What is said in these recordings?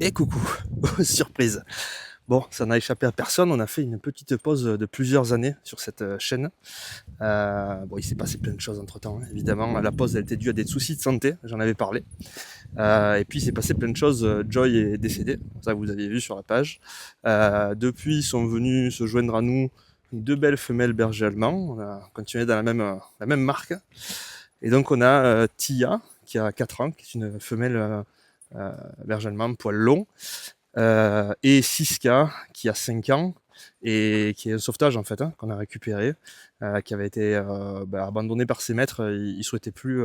Et coucou, surprise. Bon, ça n'a échappé à personne, on a fait une petite pause de plusieurs années sur cette chaîne. Bon, il s'est passé plein de choses entre temps, évidemment. La pause, elle était due à des soucis de santé, j'en avais parlé. Et puis, il s'est passé plein de choses. Joy est décédé, ça vous aviez vu sur la page. Depuis, sont venus se joindre à nous deux belles femelles bergers allemands. On a continué dans la même marque. Et donc, on a Tia, qui a 4 ans, qui est une femelle berger allemand, poil long. Et Siska qui a 5 ans et qui est un sauvetage en fait, qu'on a récupéré, qui avait été abandonné par ses maîtres. Ils souhaitaient plus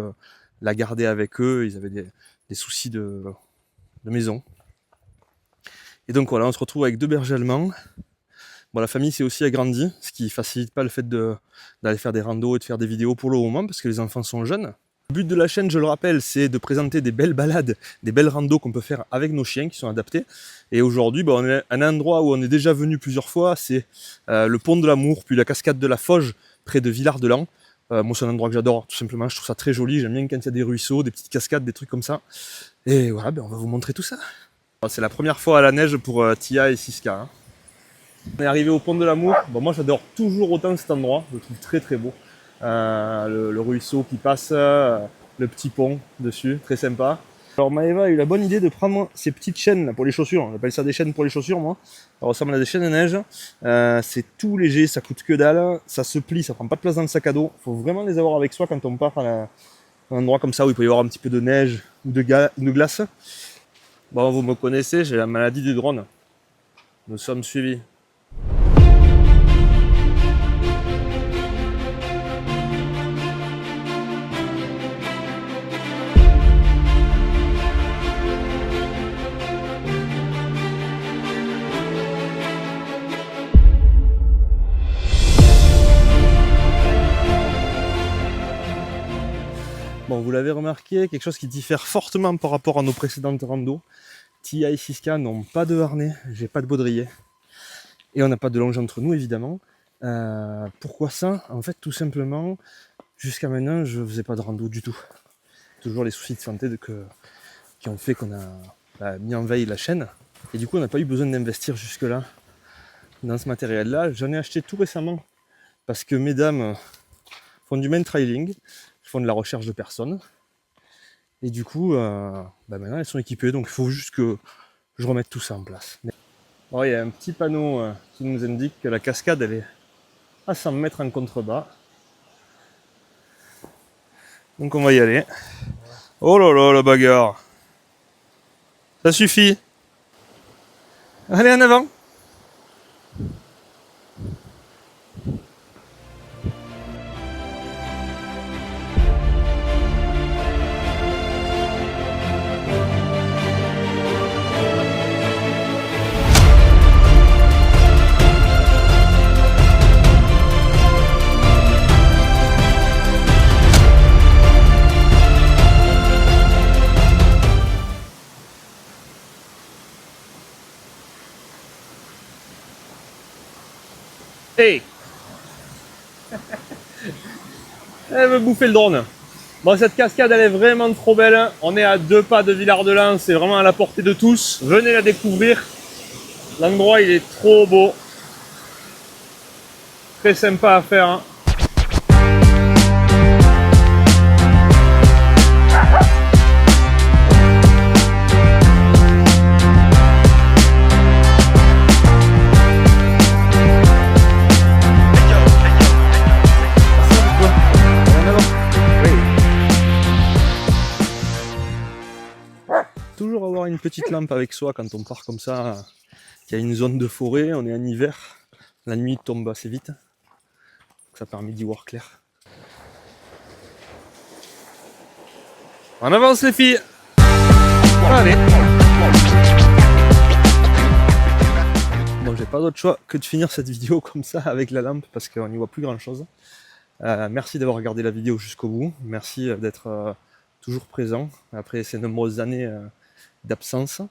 la garder avec eux, ils avaient des soucis de maison. Et donc voilà, on se retrouve avec deux bergers allemands. Bon, la famille s'est aussi agrandie, ce qui facilite pas le fait d'aller faire des randos et de faire des vidéos pour le moment, parce que les enfants sont jeunes. Le but de la chaîne, je le rappelle, c'est de présenter des belles balades, des belles randos qu'on peut faire avec nos chiens qui sont adaptés. Et aujourd'hui, on est à un endroit où on est déjà venu plusieurs fois, c'est le pont de l'Amour, puis la cascade de la Foge, près de Villard-de-Lans. Moi, c'est un endroit que j'adore, tout simplement. Je trouve ça très joli. J'aime bien quand il y a des ruisseaux, des petites cascades, des trucs comme ça. Et voilà, on va vous montrer tout ça. C'est la première fois à la neige pour Tia et Siska. On est arrivé au pont de l'Amour. Bon, moi, j'adore toujours autant cet endroit. Je le trouve très très beau. Le ruisseau qui passe, le petit pont dessus, très sympa. Alors Maëva a eu la bonne idée de prendre ces petites chaînes là, pour les chaussures. On appelle ça des chaînes pour les chaussures, moi. Ça ressemble à des chaînes à neige. C'est tout léger, ça coûte que dalle. Ça se plie, ça prend pas de place dans le sac à dos. Il faut vraiment les avoir avec soi quand on part à un endroit comme ça où il peut y avoir un petit peu de neige ou de glace. Bon, vous me connaissez, j'ai la maladie du drone. Nous sommes suivis. Bon, vous l'avez remarqué, quelque chose qui diffère fortement par rapport à nos précédentes randos. Tia et Siska n'ont pas de harnais, j'ai pas de baudrier. Et on n'a pas de longe entre nous, évidemment. Pourquoi ça? En fait, tout simplement, jusqu'à maintenant, je faisais pas de rando du tout. Toujours les soucis de santé qui ont fait qu'on a mis en veille la chaîne. Et du coup, on n'a pas eu besoin d'investir jusque-là dans ce matériel-là. J'en ai acheté tout récemment parce que mesdames font du main trailing, font de la recherche de personnes. Et du coup, maintenant elles sont équipées, donc il faut juste que je remette tout ça en place. Alors, il y a un petit panneau qui nous indique que la cascade elle est à 100 mètres en contrebas. Donc on va y aller. Oh là là, la bagarre. Ça suffit. Allez, en avant. Hey. Elle veut bouffer le drone. Bon, cette cascade, elle est vraiment trop belle. On est à 2 pas de Villard-de-Lans, c'est vraiment à la portée de tous. Venez la découvrir. L'endroit, il est trop beau. Très sympa à faire. Toujours avoir une petite lampe avec soi quand on part comme ça, qu'il y a une zone de forêt, on est en hiver, la nuit tombe assez vite, donc ça permet d'y voir clair. En avance les filles. Allez. Bon, j'ai pas d'autre choix que de finir cette vidéo comme ça avec la lampe parce qu'on n'y voit plus grand chose. Merci d'avoir regardé la vidéo jusqu'au bout, merci d'être toujours présent après ces nombreuses années d'absence.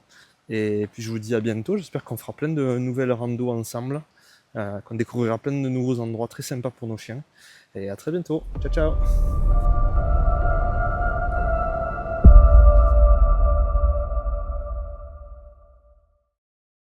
Et puis je vous dis à bientôt, j'espère qu'on fera plein de nouvelles randos ensemble, qu'on découvrira plein de nouveaux endroits très sympas pour nos chiens. Et à très bientôt, ciao ciao.